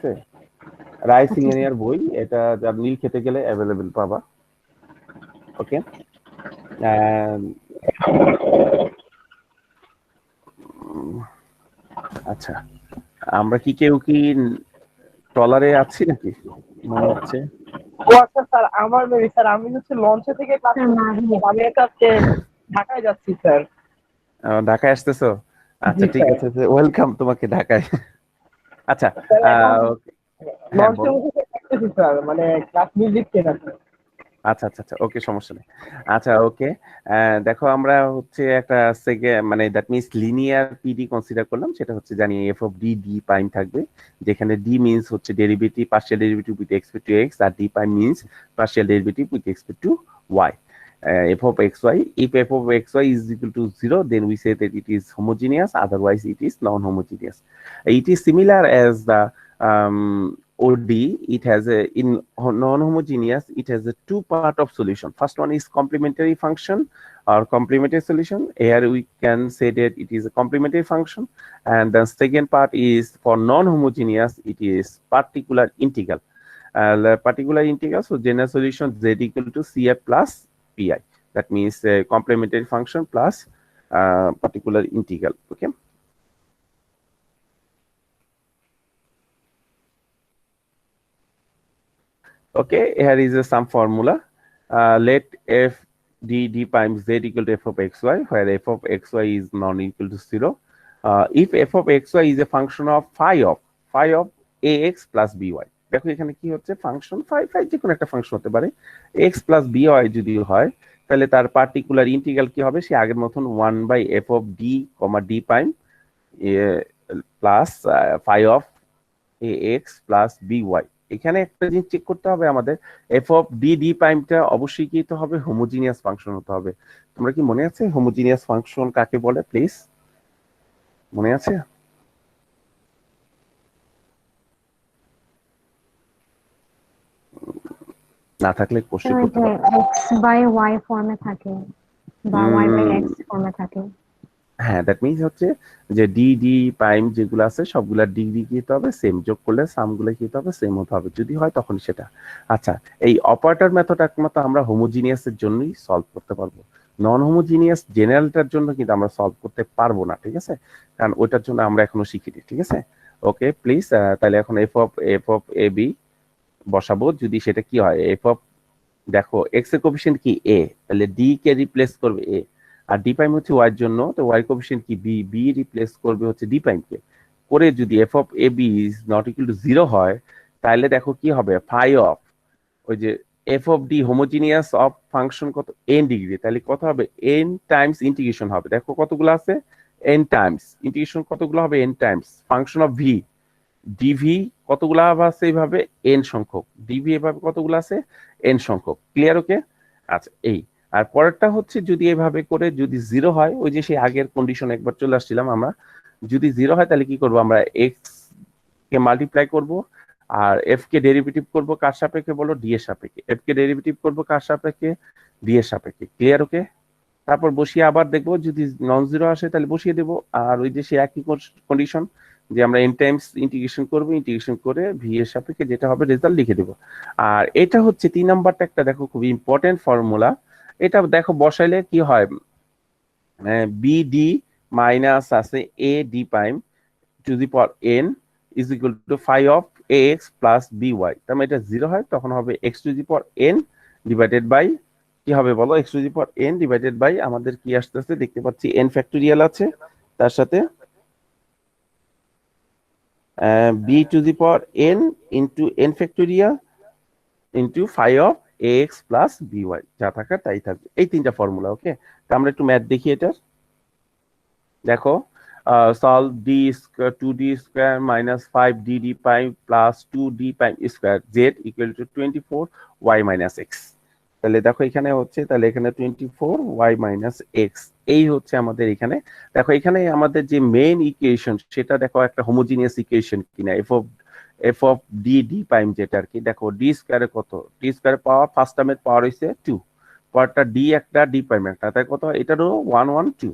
আছে rice engineer বই, এটা নীল খেতে গেলে অ্যাভেলেবেল পাবা। ওকে, আচ্ছা আমরা কি কেউ কি ট্রলারে আছি নাকি মনে হচ্ছে? ও আচ্ছা স্যার, আমার মেবি স্যার আমি হচ্ছে লঞ্চে থেকে ক্লাস করছি, আমি একটা ঢাকায় যাচ্ছি স্যার। ঢাকায় আসতেছো? আচ্ছা ঠিক আছে, ওয়েলকাম তোমাকে ঢাকায়। আচ্ছা হ্যাঁ লঞ্চের বলো। মধ্যে থাকতেছি স্যার, মানে ক্লাস মিউজিক টেন আছে। আচ্ছা আচ্ছা আচ্ছা, ওকে, সমস্যা নেই। আচ্ছা ওকে, দেখো আমরা হচ্ছে একটা মানে that means linear PD consider করলাম, সেটা হচ্ছে জানি F of D D prime থাকবে, যেখানে ডি মিনস হচ্ছে derivative, partial derivative with expect to X, আর D prime means partial derivative with expect to Y. F of xy, if f of xy is equal to 0, then we say that it is homogeneous, otherwise it is non-homogeneous. It is similar as the OD. It has in non-homogeneous, it has a two part of solution. First one is complementary function or complementary solution. Here we can say that it is a complementary function, and the second part is for non-homogeneous, it is particular integral. The particular integral, so general solution z equal to cf plus pi. That means complementary function plus particular integral. Okay. Okay, here is some formula. Let f d d prime z equal to f of xy, where f of xy is non-equal to 0. If f of xy is a function of phi of ax plus by. দেখো এখানে কি হচ্ছে, function phi যে কোনো একটা function হতে পারে, x plus by যদি হয়, তাহলে তার পার্টিকুলার ইন্টিগ্রাল কি হবে, সে আগের মতন 1/f of d, d prime plus phi of ax plus by। এখানে একটা জিনিস চেক করতে হবে আমাদের, এফ অফ ডি ডি প্রাইমটা অবশ্যই কি হতে হবে, হোমোজিনিয়াস ফাংশন হতে হবে। তোমরা কি মনে আছে হোমোজিনিয়াস ফাংশন কাকে বলে, প্লিজ মনে আছে? না থাকলে কোশ্চেন করতে পারো। x by y ফর্মে থাকে বা y by x ফর্মে থাকে। হ্যাঁ, দ্যাট মিনস হচ্ছে যে ডি ডি প্রাইম যেগুলো আছে সবগুলা ডিগ্রি কি হতে হবে, সেম, যোগ করলে সামগুলো কি হতে হবে, সেম হতে হবে, যদি হয় তখন সেটা। আচ্ছা, এই অপারেটর মেথড একমাত্র আমরা হোমোজিনিয়াসের জন্যই সলভ করতে পারবো, নন হোমোজিনিয়াস জেনারেলটার জন্য কিন্তু আমরা সলভ করতে পারবো না, ঠিক আছে, কারণ ওইটার জন্য আমরা এখনো শিখিনি, ঠিক আছে। ওকে প্লিজ, তাহলে এখন এফ অফ এ বি বসাবো, যদি সেটা কি হয়, এফ অফ, দেখো এক্স এর কোফিশিয়েন্ট কি এ, তাহলে ডি কে রিপ্লেস করবে এ, আর ডি প্রাইম হচ্ছে ওয়াই এর জন্য, তো ওয়াই কোফিশিয়েন্ট কি বি, বি রিপ্লেস করবে হচ্ছে ডি প্রাইম কে, করে যদি F of A B is not equal to 0 হয়, তাহলে দেখো কি হবে, ফাই অফ ওই যে F of D homogeneous of function কত এন ডিগ্রি, তাহলে কত হবে, এন টাইমস ইন্টিগ্রেশন হবে, দেখো কতগুলো আছে, এন টাইমস ইন্টিগ্রেশন কতগুলো হবে, N times function of V, DV কতগুলো আছে এইভাবে, এন সংখ্যক, ডিভি এভাবে কতগুলো আছে, এন সংখ্যক। ক্লিয়ার? ওকে, আচ্ছা এই, আর পরেরটা হচ্ছে যদি এভাবে করে যদি 0 হয়, ওই যে সেই আগের কন্ডিশন একবার চলে আসছিলাম আমরা, যদি 0 হয় তাহলে কি করব আমরা, এক্স কে মাল্টিপ্লাই করব, আর এফ কে ডেরিভেটিভ করব কার সাপেক্ষে বলো, ডি এর সাপেক্ষে, এফ কে ডেরিভেটিভ করব কার সাপেক্ষে, ডি এর সাপেক্ষে। ক্লিয়ার? ওকে, তারপর বসিয়ে আবার দেখবো, যদি নন জিরো আসে তাহলে বসিয়ে দেবো, আর ওই যে সে একই কন্ডিশন যে আমরা এন টাইমস ইন্টিগ্রেশন করবো, ইন্টিগ্রেশন করে ভি এর সাপেক্ষে যেটা হবে রেজাল্ট লিখে দেবো। আর এটা হচ্ছে 3 নাম্বারটা একটা দেখো খুব ইম্পর্টেন্ট ফর্মুলা, এটা দেখো বসাইলে কি হয়, বি ডি মাইনাস আছে A D prime to the power N is equal to phi of A X plus B Y, তার মানে এটা 0 হয় তখন হবে X to the power N divided by, কি হবে বলো, X to the power N divided by, আমাদের কি আসতেছে দেখতে পাচ্ছি এন ফ্যাক্টোরিয়াল আছে, তার সাথে B to the power N into N factorial into phi of A X plus B Y, যা থাকার তাই থাকবে, এই 3টা ফর্মুলা। ওকে, তো আমরা একটু ম্যাথ দেখি এটার, দেখো solve d square 2d square minus 5 dd prime plus 2d prime square z equal to 24 y minus x। তাহলে দেখো এখানে হচ্ছে, তাহলে এখানে 24 y minus x, এই হচ্ছে আমাদের এখানে, দেখো এখানে আমাদের যে মেইন ইকুয়েশন সেটা দেখো একটা হোমোজিনিয়াস ইকুয়েশন কিনা, F of D D prime যেটা আর কি, দেখো ডি স্কয়ারে কত, ডি স্কয়ারে পাওয়ার ফার্স্ট টার্মের পাওয়ার হইছে 2, পরটা ডি একটা ডি প্রাইম একটা, তাই কত হয়, এটারও 1 1 2,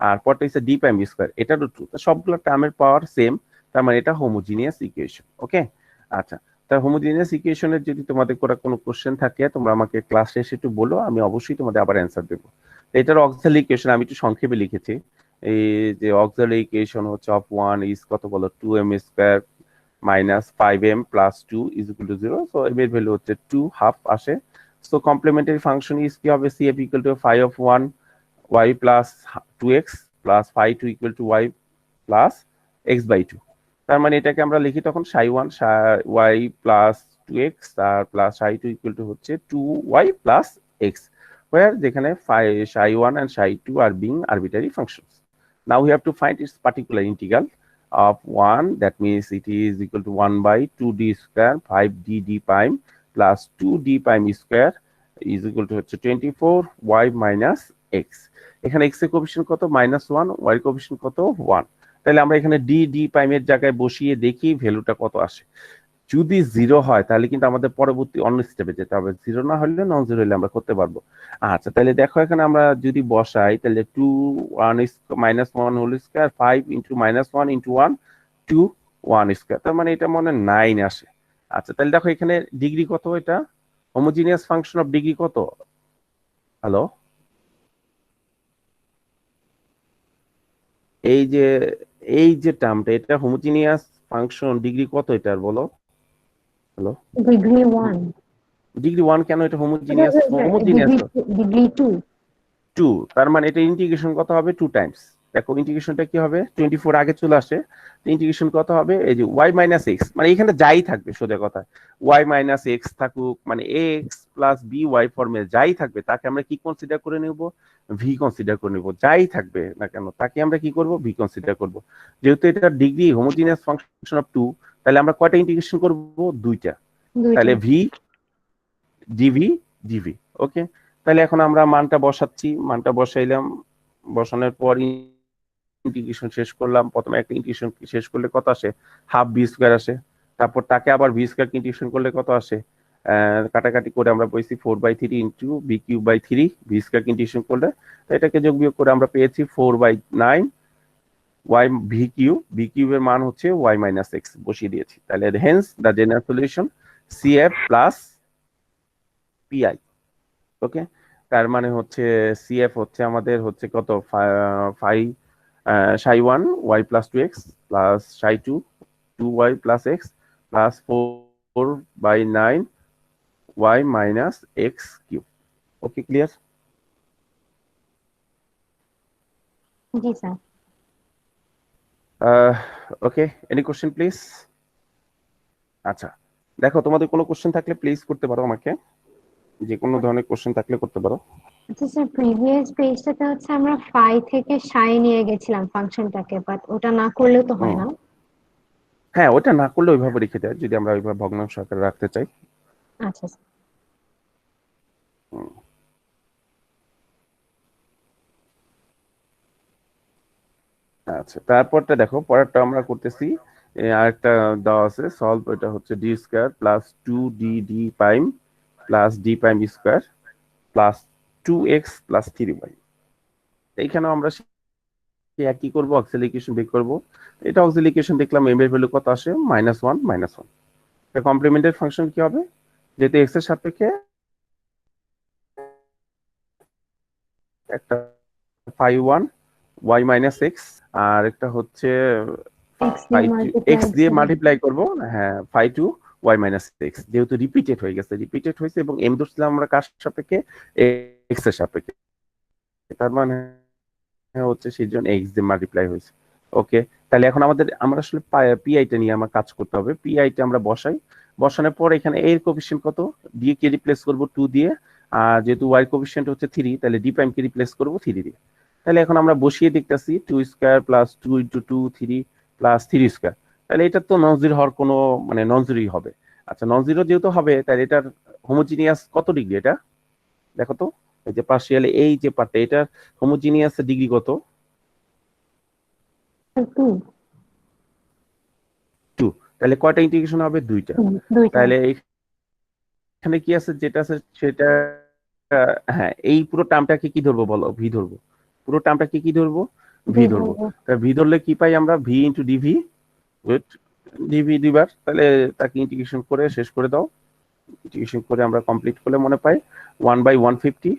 আর পরটা হচ্ছে ডি প্রাইম স্কয়ার, এটারও 2, সবগুলো টার্মের পাওয়ার সেম, তার মানে এটা হোমোজিনিয়াস ইকুয়েশন। ওকে, আচ্ছা, তা হোমোজিনিয়াস ইকুয়েশনের যদি তোমাদের কোনো কোশ্চেন থাকে তোমরা আমাকে ক্লাস শেষে একটু বলো, আমি অবশ্যই তোমাদের আবার অ্যান্সার দেবো। এটার অক্সিলারি ইকুয়েশন আমি একটু সংক্ষেপে লিখেছি। এই যে অক্সিলারি ইকুয়েশন হচ্ছে অফ 1 ইজ কত বলো, 2m square minus 5m plus 2 is equal to 0। So m এর ভ্যালু হচ্ছে 2 হাফ আসে। সো কমপ্লিমেন্টারি ফাংশন ইজ কি হবে, cf equal to 5 of 1 y plus 2x plus 5 2 equal to y plus x by 2। তার মানে এটাকে আমরা লিখি তখন সাই 1 y প্লাস 2x আর প্লাস সাই 2 ইকুয়াল টু হচ্ছে 2y প্লাস x, where যেখানে সাই 1 and Sai 2 are being arbitrary functions. Now we have to find its particular integral of 1, that means it is equal to 1 by 2d square 5d d prime plus 2d prime square is equal to হচ্ছে 24y minus x। এখানে x এর coefficient কত, -1, y এর coefficient কত 1। তাহলে আমরা এখানে D প্রাইমের জায়গায় বসিয়ে দেখি ভ্যালুটা কত আসে। যদি 0 হয় তাহলে কিন্তু আমাদের পরবর্তী অন্য স্টেপে যেতে হবে, 0 না হলে নন 0 হলে আমরা করতে পারবো। আচ্ছা, তাহলে দেখো এখানে আমরা যদি বসাই তাহলে 2 1 is -1 whole square 5 into -1 into 1 2 1 square, তার মানে এটা মনে 9 আসে। আচ্ছা, তাহলে দেখো এখানে ডিগ্রি কত, এটা হোমোজিনিয়াস ফাংশন অফ ডিগ্রি কত, হ্যালো, এই যে টার্মটা, এটা হোমোজিনিয়াস ফাংশন ডিগ্রি কত এটার বলো, হ্যালো, ডিগ্রি 1, ডিগ্রি 1 কেন, এটা হোমোজিনিয়াস ডিগ্রি 2, 2, তার মানে এটা ইন্টিগ্রেশন কত হবে 2 টাইমস। দেখো ইন্টিগ্রেশনটা কি হবে, 24 আগে চলে আসে, ইন্টিগ্রেশন কত হবে, এই যে y মাইনাস এক্স, মানে এখানে যাই থাকবে সোজা কথা, y মাইনাস এক্স থাকুক, মানে এক্স প্লাস বি ওয়াই ফর্মে যাই থাকবে তাকে আমরা কি কনসিডার করে নেব, ভি কনসিডার করে নেব। যাই থাকবে না কেন তাকে আমরা কি করব, ভি কনসিডার করব। যেহেতু এটা ডিগ্রি হোমোজিনিয়াস ফাংশন অফ 2, তাহলে আমরা কয়টা ইন্টিগ্রেশন করব, দুইটা, তাহলে ভি ডিভি ডিভি। ওকে, তাহলে এখন আমরা মানটা বসাচ্ছি, মানটা বসাইলাম, বসানোর পর ইন্টিগ্রেশন শেষ করলাম। প্রথমে একটা ইন্টিগ্রেশন শেষ করলে কত আসে, হাফ বি স্কয়ার আসে, তারপর তাকে আবার বি স্কয়ার ইন্টিগ্রেশন করলে কত আসে, কাটাকাটি করে আমরা পেয়েছি 4/3 into B cube by 3, B square integration করলে এটাকে যোগ বিয়োগ করে আমরা পেয়েছি 4/9 y বি কিউবের মান হচ্ছে y মাইনাস এক্স বসিয়ে দিয়েছি। তাহলে hence the general solution CF plus PI। ওকে, তার মানে হচ্ছে CF হচ্ছে আমাদের হচ্ছে কত, 5 সাই 1 y plus 2x plus Sai 2 2y plus x plus 4/9 y minus x cube. Okay, clear? G sir. Okay, any question please? আচ্ছা, দেখো তোমাদের কোনো কোশ্চেন থাকলে প্লিজ করতে পারো আমাকে, যে কোনো ধরনের কোশ্চেন থাকলে করতে পারো। আচ্ছা স্যার, প্রিভিয়াস পেজটাতে হচ্ছে আমরা ফাই থেকে সাই নিয়ে গেছিলাম ফাংশনটাকে, বাট ওটা না করলেও তো হয় না। হ্যাঁ, ওটা না করলে ওইভাবে রেখে দেয় যদি আমরা ওইভাবে ভগ্নাংশ আকারে রাখতে চাই। আচ্ছা স্যার। আচ্ছা, তারপরটা দেখো, পরেরটা আমরা করতেছি, আরেকটা দেওয়া আছে সলভ, এটা হচ্ছে D square plus 2d prime plus D prime square plus 2x plus 3y। এইখানেও আমরা কি করবো, অক্সিলারি ইকুয়েশন বের করবো। এটা অক্সিলারি ইকুয়েশন দেখলাম, m এর ভ্যালু কত আসে, -1 -1। এটা কমপ্লিমেন্টারি ফাংশন কি হবে, যেহেতু x এর সাপেক্ষে একটা 5 1 y মাইনাস এক্স, আর একটা হচ্ছে x দিয়ে মাল্টিপ্লাই করবো, হ্যাঁ 5 2 y মাইনাস এক্স, যেহেতু রিপিটেড হয়ে গেছে, রিপিটেড হয়েছে এবং m ধরছিলাম আমরা কার সাপেক্ষে, x এর সাপেক্ষে, তার মানে হচ্ছে সেই জন্য x দিয়ে মাল্টিপ্লাই হয়েছে। ওকে, তাহলে এখন আমরা আসলে পিআইটা নিয়ে আমার কাজ করতে হবে। পিআইটা আমরা বসানোর পর এখানে এর কোএফিসিয়েন্ট কত, ডি কে রিপ্লেস করব 2 দিয়ে, আর যেহেতু ওয়াই কোএফিসিয়েন্ট হচ্ছে 3, তাহলে ডি প্রাইম কে রিপ্লেস করব 3 দিয়ে। তাহলে এখন আমরা বসিয়ে দেখতেছি 2 square plus 2 into 2 3 plus 3 square, তাহলে এটা তো নন জিরো হওয়ার কোনো মানে নন জিরোই হবে। আচ্ছা, নন জিরো যেহেতু হবে তাহলে এটার হোমোজিনিয়াস কত ডিগ্রি, এটা দেখো তো, এই যে পার্শিয়াল এই যে পার্টটা, এটার হোমোজিনিয়াস ডিগ্রি কত, 2। তাহলে কয়টা ইন্টিগ্রেশন হবে, দুইটা। তাহলে এখানে কি আছে, যেটা আছে সেটা, হ্যাঁ এই পুরো টার্মটাকে কি ধরবো বলো, ভি ধরবো। পুরো টার্মটাকে কি ধরবো, ভি ধরবো। তা ভি ধরলে কি পাই আমরা, V into DV with DV দুইবার, তাহলে তাকে ইন্টিগ্রেশন করে শেষ করে দাও। ইন্টিগ্রেশন করে আমরা কমপ্লিট করলে মনে পাই 1/150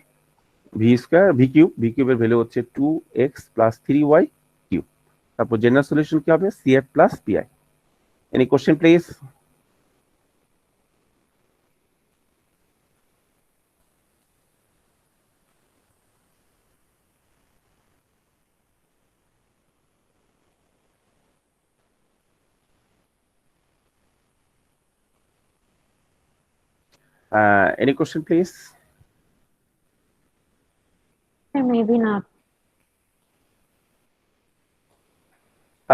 ভি স্কোয়ার ভি কিউবের ভ্যালু হচ্ছে 2x প্লাস 3y কিউব। তারপর জেনারেল সলিউশন কি হবে? CF plus PI। Any question please? Any question please? Maybe না।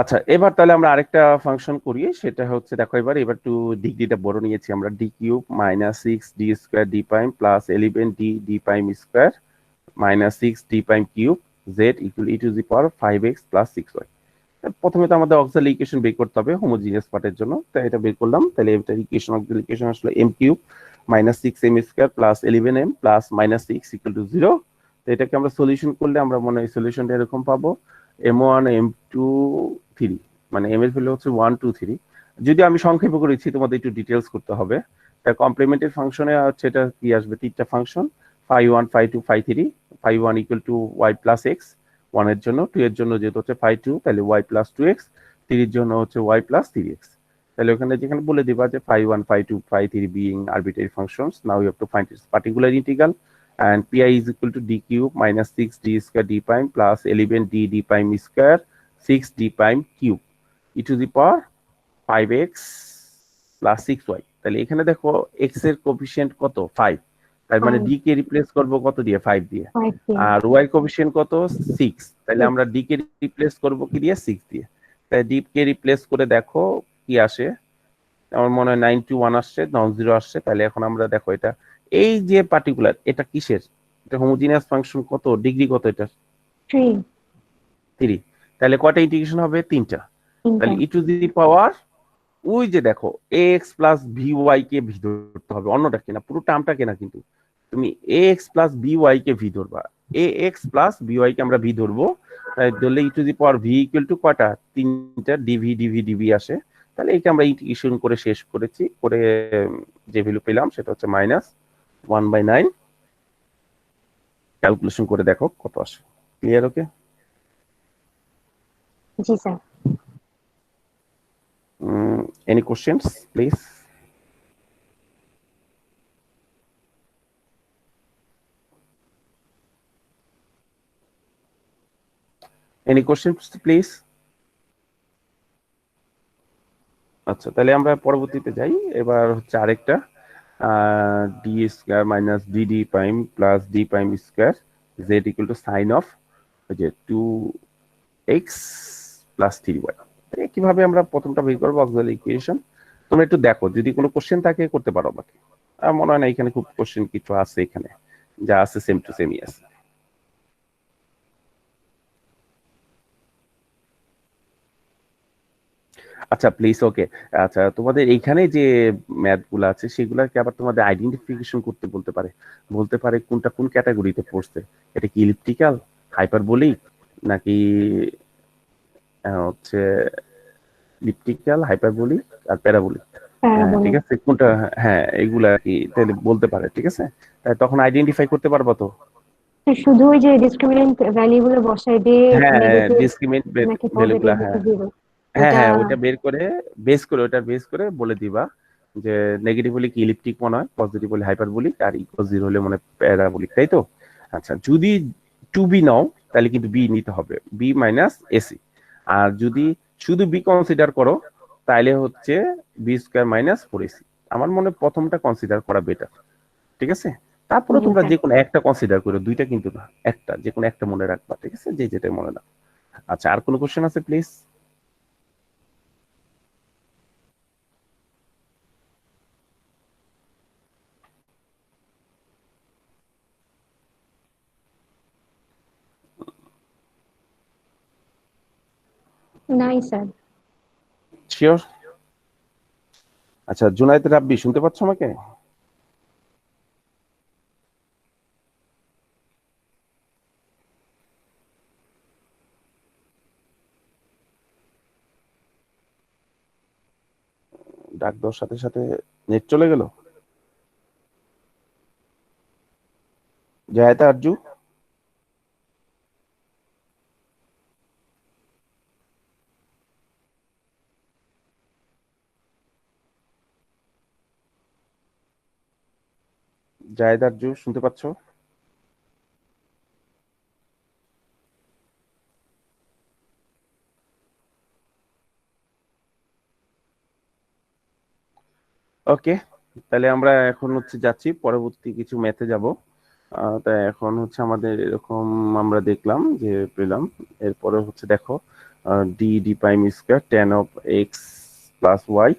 আচ্ছা, এবার তাহলে আমরা আরেকটা ফাংশন করি, সেটা হচ্ছে দেখো এবার একটু ডিগ্রিটা বড় নিয়েছি আমরা। D cube minus 6d square D prime plus 11d D prime square minus 6d prime cube Z equal E to the power 5x plus 6y। প্রথমে তো আমাদের অক্সিলারি ইকুয়েশন বের করতে হবে হোমোজিনিয়াস পার্টের জন্য, তাই এটা বের করলাম। তাহলে এটা ইকুয়েশন অক্সিলারি ইকুয়েশন আসলে m cube minus 6m square plus 11m plus minus 6 equal to 0। তো এটাকে আমরা সলিউশন করলে আমরা মনে হয় সলিউশনটা এরকম পাবো m1 m2 3, মানে m এর ভ্যালু হচ্ছে 1 2 3। যদি আমি সংক্ষেপে করেছি, তোমাদের একটু ডিটেলস করতে হবে। তাই কমপ্লিমেন্টারি ফাংশনে হচ্ছে এটা কি আসবে, তিনটা function phi1 phi2 phi3। phi1 equal to y plus x 1 এর জন্য, 2 এর জন্য যেহেতু হচ্ছে phi2 তাহলে y প্লাস 2x, 3 এর জন্য হচ্ছে y প্লাস 3x। তাহলে ওখানে যেখানে বলে দিবা যে phi1 phi2 phi3 being arbitrary functions, now you have to find its particular integral, and pi is equal to d cube minus 6d square d prime plus 11d d prime square 6d prime cube e to the power 5x plus 6y। তাহলে এখানে দেখো x এর coefficient কত? 5। তার মানে d কে replace করব কত দিয়ে? 5 দিয়ে। আর y কোফিশিয়েন্ট কত? 6। তাহলে আমরা d কে রিপ্লেস করব কি দিয়ে? 6 দিয়ে। তাই d কে রিপ্লেস করে দেখো কি আসে। আমার মনে হয় 91 আসছে, নন জিরো আসছে। তাহলে এখন আমরা দেখো এটা, এই যে পার্টিকুলার, এটা কিসের? এটা হোমোজিনিয়াস ফাংশন, কত ডিগ্রি, কত এটা? 3। তাহলে কয়টা ইন্টিগ্রেশন হবে? 3টা। তাহলে ই টু দি পাওয়ার, ওই যে দেখো ax প্লাস by কে ভি ধরতে হবে, অন্যটা কিনা, পুরো টার্মটা কিনা। কিন্তু তুমি ax প্লাস by কে ভি ধরবা, ax প্লাস by কে আমরা ভি ধরবো। তাই ধরলে e to the power v equal to কয়টা? 3টা, ডিভি ডিভি ডিভি আসে। তাহলে এইটা আমরা ইন্টিগ্রেশন করে শেষ করেছি, করে যে ভ্যালু পেলাম সেটা হচ্ছে -1/9। ক্যালকুলেশন করে দেখো কত আসে। ক্লিয়ার? ওকে, জি sir. Any questions please? Any questions please? আচ্ছা, তাহলে আমরা পরবর্তীতে যাই। এবার হচ্ছে আরেকটা D square minus DD prime plus D prime square Z equal to sine of যে 2x প্লাস 3y। কিভাবে আমরা প্রথমটা বের করবো অক্সিলারি ইকুয়েশন? তোমরা একটু দেখো, যদি কোনো কোশ্চেন থাকে করতে পারো আমাকে। মনে হয় না এখানে খুব কোশ্চেন কিছু আছে, এখানে যা আছে সেম টু সেমই আছে। আচ্ছা প্লিজ, ওকে। আচ্ছা, তোমাদের এইখানে যে ম্যাথ গুলো আছে সেগুলাকে আবার তোমাদের আইডেন্টিফিকেশন করতে বলতে পারে, বলতে পারে কোনটা কোন ক্যাটাগরিতে পড়ছে। এটা কি ইলিপ্টিক্যাল, হাইপারবোলিক, নাকি হচ্ছে ইলিপ্টিক্যাল, হাইপারবোলিক আর প্যারাবোলিক। ঠিক আছে, কোনটা? হ্যাঁ, এগুলা কি তাহলে বলতে পারে, ঠিক আছে। তাই তখন আইডেন্টিফাই করতে পারবো তো। শুধু ওই যে ডিসক্রিমিনেন্ট ভ্যালু গুলো বসাই দিয়ে হ্যাঁ, নেগেটিভ ডিসক্রিমিনেন্ট নাকি ভ্যালুগুলা, পজিটিভ হ্যাঁ নাকি জিরো, হ্যাঁ এটা হ্যাঁ, ওইটা বেস করে বলে দিবা যে নেগেটিভ হলে কি ইলিপ্টিক মনে হয়, পজিটিভ হলে হাইপারবোলিক, আর ইকুয়াল জিরো হলে মনে হয় প্যারাবোলিক, তাই তো? আচ্ছা, যদি টু বি নাও তাহলে কিন্তু বি নিতে হবে, বি মাইনাস এসি। আর যদি শুধু বি কনসিডার করো তাহলে হচ্ছে বি স্কোয়ার মাইনাস 4ac। আমার মনে হয় প্রথমটা কনসিডার করা বেটার, ঠিক আছে। তারপরে তোমরা যে কোনো একটা কনসিডার করো, দুইটা কিন্তু না, একটা, যে কোনো একটা মনে রাখবা, ঠিক আছে, যে যেটা মনে না। আচ্ছা, আর কোনো কোশ্চেন আছে প্লিজ? নাই স্যার। শিওর? আচ্ছা, জুনায়েদ রাব্বি, শুনতে পাচ্ছ আমাকে? ডাক দেওয়ার সাথে সাথে নেট চলে গেল। জায়তা আরজু, জায়দ আরজু শুনতে পাচ্ছ? ওকে, তাহলে আমরা এখন হচ্ছে যাচ্ছি পরবর্তী কিছু ম্যাথে যাব। তাই এখন হচ্ছে আমাদের এরকম আমরা দেখলাম যে পেলাম। এরপরে হচ্ছে দেখো D D prime square tan of X plus Y.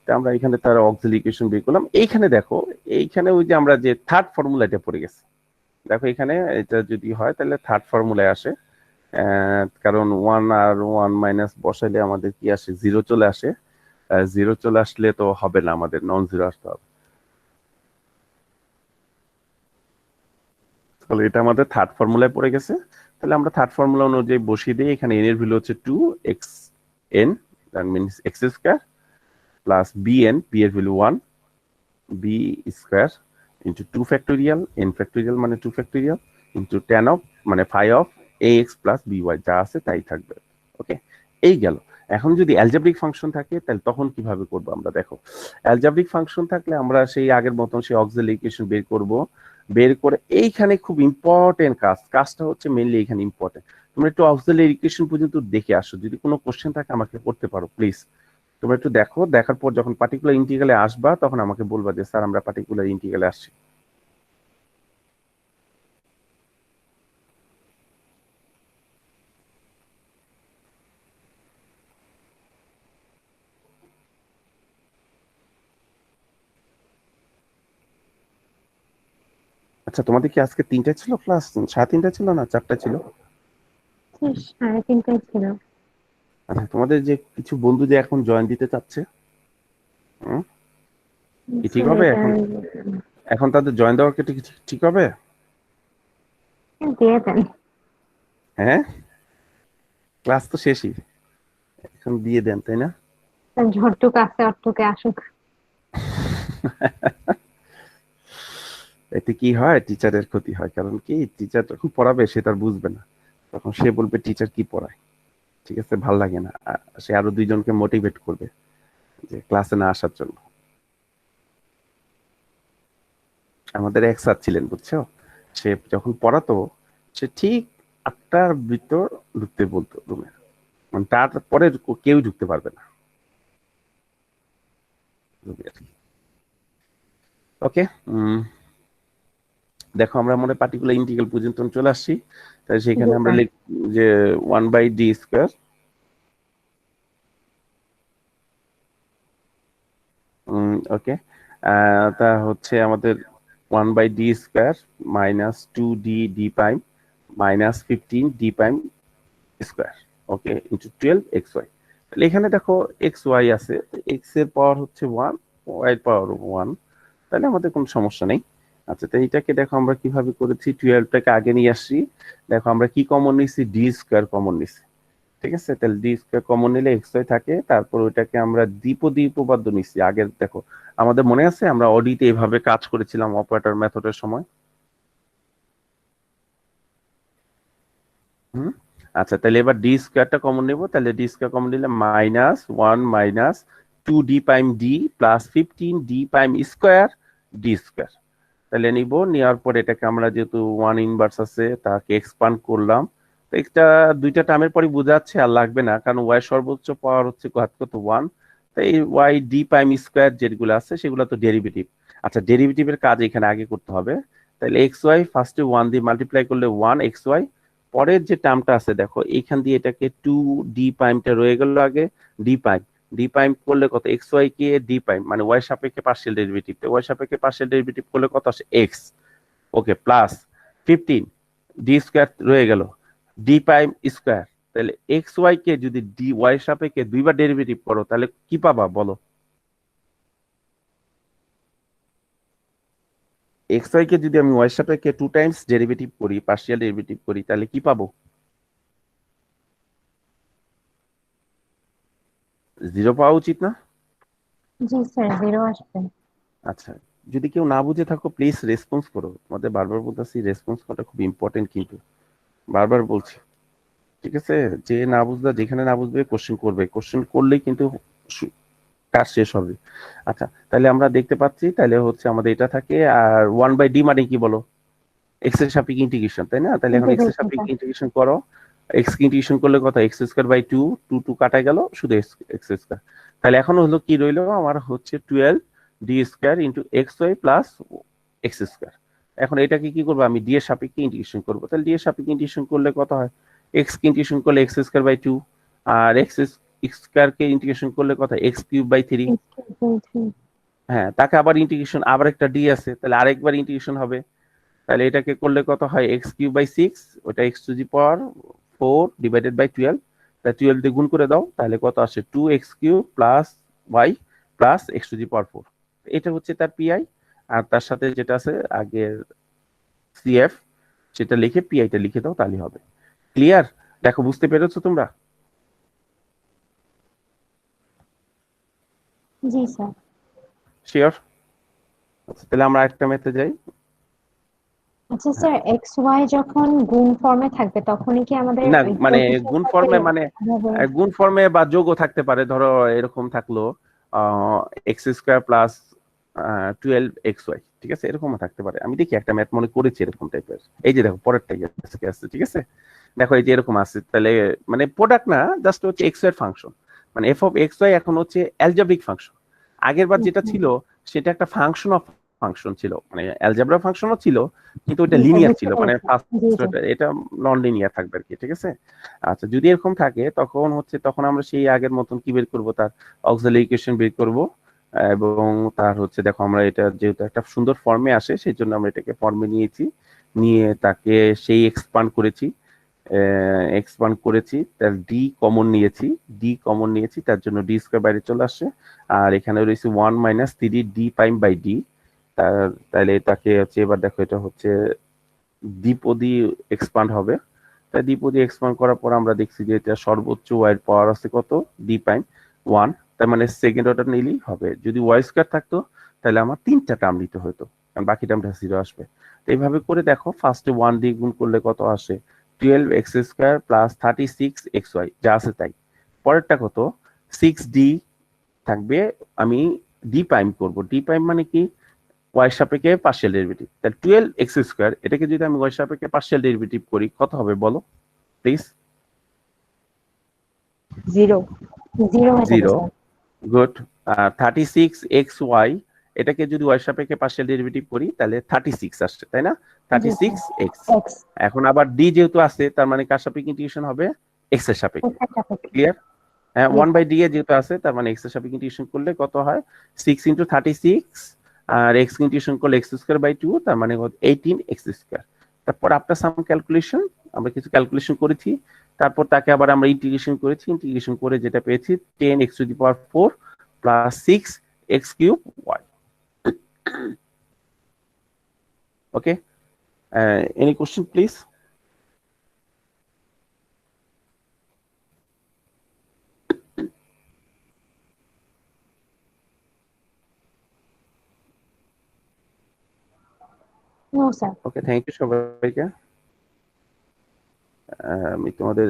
তা আমরা এখানে তার অক্সিলারি ইকুয়েশন বের করলাম। এইখানে দেখো, এইখানে ওই যে আমরা যে থার্ড ফর্মুলাটা পড়ে গেছে, দেখো এখানে এটা যদি হয় তাহলে থার্ড ফর্মুলায় আসে। কারণ ওয়ান আর ওয়ান মাইনাস বসাইলে আমাদের কি আসে, জিরো চলে আসে। জিরো চলে আসলে তো হবে না, আমাদের নন জিরো আসতে হবে। তাহলে এটা আমাদের থার্ড ফর্মুলায় পড়ে গেছে। তাহলে আমরা থার্ড ফর্মুলা অনুযায়ী বসিয়ে দিই। এখানে এন এর ভ্যালু হচ্ছে 2xn, that means x square, plus bn, b এর value 1, b square into 2 factorial, n factorial মানে 2 ফ্যাক্টোরিয়াল, ইন্টু tan অফ মানে phi of ax plus by, যা আছে তাই থাকবে। ওকে, এই গেল। এখন যদি অ্যালজেব্রিক ফাংশন থাকে তাহলে তখন কিভাবে করব আমরা দেখো। অ্যালজেব্রিক ফাংশন থাকলে আমরা সেই আগের মতন সেই অক্সিলারি ইকুয়েশন বের করব। বের করে এইখানে খুব ইম্পর্টেন্ট কাজটা হচ্ছে মেইনলি এখানে ইম্পর্টেন্ট। তোমরা একটু অক্সিলারি ইকুয়েশন পর্যন্ত দেখে আসো, যদি কোনো কোশ্চেন থাকে আমাকে করতে পারো প্লিজ। তোমরা একটু দেখো, দেখার পর যখন পার্টিকুলার ইন্টিগ্রালে আসবা তখন আমাকে বলবা যে স্যার আমরা পার্টিকুলার ইন্টিগ্রালে আসছি। আচ্ছা, তোমাদের কি আজকে 3টা ছিল ক্লাস? 3:30 ছিল না 4টা ছিল? 3:30 ছিল। আচ্ছা, তোমাদের যে কিছু বন্ধু যে এখন জয়েন দিতে চাচ্ছে, হুম, কি ঠিক হবে এখন? এখন তাদের জয়েন দেওয়া কি ঠিক হবে? দিয়ে দেন। হ্যাঁ, ক্লাস তো শেষই, এখন দিয়ে দেন তাই না? ঝড়টুক আছে অটুকে আসুক। এতে কি হয়, টিচারের ক্ষতি হয়। কারণ কি, টিচার যখন পড়াবে সে তার বুঝবে না, তখন সে বলবে টিচার কি পড়ায়, ঠিক আছে, ভাল লাগে না। সে আরো 2জনকে মোটিভেট করবে যে ক্লাসে না আসার জন্য। আমাদের এক স্যার ছিলেন বুঝছো, সে যখন পড়াতো সে ঠিক 8টার ভিতর ঢুকতে বলতো রুমে, মানে তারপরে কেউ ঢুকতে পারবে না। ওকে, দেখো আমরা মনে পার্টিকুলার ইন্টিগ্রাল পর্যন্ত চলে আসছি। তাই সেখানে আমরা লিখ যে 1/d স্কয়ার, ওকে, তা হচ্ছে আমাদের 1/d square minus 2d d prime minus 15d prime square, okay, into 12xy। তাহলে এখানে দেখো xy আছে, x এর পাওয়ার হচ্ছে 1, y এর পাওয়ার 1, তাহলে আমাদের কোনো সমস্যা নেই। আচ্ছা, তো এইটাকে দেখো আমরা কিভাবে করেছি, 12টাকে আগে নিয়ে আসছি। দেখো আমরা কি কমন নিছি, d স্কয়ার কমন নিছি, ঠিক আছে। তাহলে d স্কয়ার কমন নিলে xy থাকে, তারপর ওইটাকে আমরা দ্বিপদী উপপাদ্য নিছি। আগে দেখো আমাদের মনে আছে আমরা অডিতে এইভাবে কাজ করেছিলাম অপারেটর মেথডের সময়। হুম, আচ্ছা, তাহলে এবার ডি স্কয়ারটা কমন নেব। তাহলে ডি স্কয়ার কমন নিলে -1 minus 2d prime d plus 15d prime square d square. তাহলে নিব, নেওয়ার পর এটাকে আমরা যেহেতু 1 ইনভার্স আছে তাকে এক্সপান্ড করলাম। তো এটা 2টা টার্মের পরে বোঝা যাচ্ছে, আর লাগবে না, কারণ ওয়াই সর্বোচ্চ পাওয়ার হচ্ছে কত 1। তাই ওয়াই ডি প্রাইম স্কয়ার যেগুলো আছে সেগুলো তো ডেরিভেটিভ। আচ্ছা, ডেরিভেটিভের কাজ এখানে আগে করতে হবে। তাহলে এক্স ওয়াই ফার্স্টে 1 দিয়ে মাল্টিপ্লাই করলে 1 এক্স ওয়াই, পরের যে টার্মটা আছে দেখো এইখান দিয়ে এটাকে 2d প্রাইমটা রয়ে গেল আগে, ডি প্রাইম, ডি প্রাইম করলে কত, এক্স ওয়াই কে ডি প্রাইম মানে ওয়াই সাপেক্ষে পার্শিয়াল ডেরিভেটিভ, ওয়াই সাপেক্ষে পার্শিয়াল ডেরিভেটিভ করলে কত আসে X, okay, plus 15 D square রয়ে গেল, ডি প্রাইম স্কয়ার। তাহলে এক্স ওয়াই কে যদি ডি ওয়াই সাপেক্ষে দুইবার ডেরিভেটিভ করো তাহলে কি পাবা বলো? এক্স ওয়াই কে যদি আমি ওয়াই সাপেক্ষে 2 টাইমস ডেরিভেটিভ করি, পার্শিয়াল ডেরিভেটিভ করি, তাহলে কি পাবো? 0 পাওয়া উচিত না? জি স্যার 0 আসবে। আচ্ছা, যদি কেউ না বুঝে থাকো প্লিজ রেসপন্স করো, তোমাদের বারবার বলতেছি রেসপন্স করাটা খুব ইম্পর্টেন্ট, কিন্তু বারবার বলছি, ঠিক আছে? যে না বুঝবে, যেখানে না বুঝবে কোশ্চেন করবে, কোশ্চেন করলেই কিন্তু কাজ শেষ হবে। আচ্ছা, তাহলে আমরা দেখতে পাচ্ছি, তাহলে হচ্ছে আমাদের এটা থাকে, আর 1/d মানে কি বলো? এক্স এর সাপেক্ষে ইন্টিগ্রেশন, তাই না? তাহলে এখন এক্স এর ইন্টিগ্রেশন সাপেক্ষে স্যার। ইন্টিগ্রেশন করো। এক্স কে ইন্টিগ্রেশন করলে কত? এক্স স্কয়ার বাই 2, 2 কাটা গেল, শুধু এক্স স্কয়ার। তাহলে এখন হলো কি রইলো আমার, হচ্ছে 12 D square into X Y plus X square. এখন এটাকে কি করবো আমি? ডি এর সাপেক্ষে ইন্টিগ্রেশন করবো। তাহলে ডি এর সাপেক্ষে ইন্টিগ্রেশন করলে কত হয়? এক্স কে ইন্টিগ্রেশন করলে এক্স স্কয়ার বাই 2, আর এক্স স্কয়ার কে ইন্টিগ্রেশন করলে কত? X cube by 3। হ্যাঁ, তাকে আবার ইন্টিগ্রেশন, আবার একটা ডি আছে, তাহলে আরেকবার ইন্টিগ্রেশন হবে। তাহলে এটাকে করলে কত হয়? এক্স কিউব বাই 6, ওটা X to the power 4 divided by 12। তা 12 দিয়ে গুণ করে দাও, তাহলে কত আসে? 2x cube plus y plus x to the power 4। এটা হচ্ছে তার পিআই, আর তার সাথে যেটা আছে আগের সিএফ, সেটা লিখে পিআইটা লিখে দাও, তাহলে হবে। ক্লিয়ার? দেখো, বুঝতে পেরেছো তোমরা? জি স্যার। শিওর? আচ্ছা, তাহলে আমরা একটা মেথে যাই। আচ্ছা হ্যাঁ, স্যার এক্স ওয়াই যখন গুণ ফর্মে থাকবে তখনই কি আমাদের না ওই মানে গুণ কোএফিসিয়েন্টটাকে ফর্মে মানে ভাবে? গুণ ফর্মে বা যোগও থাকতে পারে, ধরো এরকম থাকলো এক্স স্কোয়ার প্লাস 12xy, ঠিক আছে? এরকমও থাকতে পারে। আমি দেখি একটা ম্যাথ মনে করেছি এরকম টাইপের। এই যে দেখো পরেরটাই আজকে আসছে, ঠিক আছে? দেখো এই যে এরকম আছে, তাহলে মানে প্রোডাক্ট না, জাস্ট হচ্ছে এক্স এর ফাংশন, মানে এফ অফ এক্স ওয়াই এখন হচ্ছে অ্যালজেব্রিক ফাংশন। আগের বার যেটা ছিল সেটা একটা ফাংশন অফ ফাংশন ছিল, মানে অ্যালজেব্রা ফাংশনও ছিল, কিন্তু ওটা জি স্যার লিনিয়ার বুঝতে ছিল, মানে পেরেছি। ফার্স্ট, জি জি। এটা নন লিনিয়ার থাকবে আর কি, ঠিক আছে? আচ্ছা, যদি এরকম থাকে তখন হচ্ছে, তখন আমরা সেই আগের মতন কি বের করব? তার অক্সিলারি ইকুয়েশন বের করব, এবং তার হচ্ছে দেখো আমরা এটা যেহেতু একটা সুন্দর ফর্মে আসে, সেই জন্য আমরা এটাকে ফর্মে নিয়েছি, নিয়ে তাকে সেই এক্সপান্ড করেছি, তার ডি কমন নিয়েছি, তার জন্য ডি স্কয়ার বাইরে চলে আসছে, আর এখানে রয়েছে 1 - 3 ডি প্রাইম বাই ডি। তাহলে এটাকে হচ্ছে, এবার দেখো এটা হচ্ছে দ্বিপদী এক্সপান্ড হবে। তাই দ্বিপদী এক্সপান্ড করার পর আমরা দেখছি যে এটা সর্বোচ্চ ওয়াই এর পাওয়ার আছে কত? D prime 1। তার মানে সেকেন্ড অর্ডার নিলেই হবে। যদি ওয়াই স্কয়ার থাকতো তাহলে আমার 3টা টার্ম নিতে হতো, কারণ বাকি টার্মটা 0 আসবে। তো এইভাবে করে দেখো, ফার্স্টে 1 দিয়ে গুণ করলে কত আসে? 12x স্কয়ার প্লাস 36xy, যা আছে তাই। পরেরটা কত? 6d থাকবে, আমি ডি প্রাইম করব। ডি প্রাইম মানে কি? ওয়াই সাপেক্ষে পার্শিয়াল ডেরিভেটিভ। তাহলে 12x স্কয়ার, এটাকে যদি আমি ওয়াই সাপেক্ষে পার্শিয়াল ডেরিভেটিভ করি, কত হবে বলো প্লিজ? 0। 0 হয়ে যাবে 0। স্যার। গুড। 36xy, এটাকে যদি ওয়াই সাপেক্ষে পার্শিয়াল ডেরিভেটিভ করি তাহলে 36 আসছে, তাই না? জি স্যার। 36x। এক্স এখন আবার ডি যেহেতু আছে, তার মানে কার সাপেক্ষে ইন্টিগ্রেশন হবে? এক্স এর সাপেক্ষে। এক্স সাপেক্ষে। ক্লিয়ার? হ্যাঁ, জি স্যার। 1/d এ যেহেতু আছে, তার মানে এক্স এর সাপেক্ষে ইন্টিগ্রেশন করলে কত হয়? 6 ইন্টু 36, আর এক্স ইন্টিগ্রেশন করলে এক্স স্কয়ার বাই 2, তার মানে 18x স্কয়ার। তারপর আফটার সাম ক্যালকুলেশন, আমরা কিছু ক্যালকুলেশন করেছি, তারপর তাকে আবার আমরা ইন্টিগ্রেশন করেছি, ইন্টিগ্রেশন করে যেটা পেয়েছি 10x to the power 4 plus 6x cube Y. Okay, any question please? No sir. Okay, thank you সবাইকে। আমি তোমাদের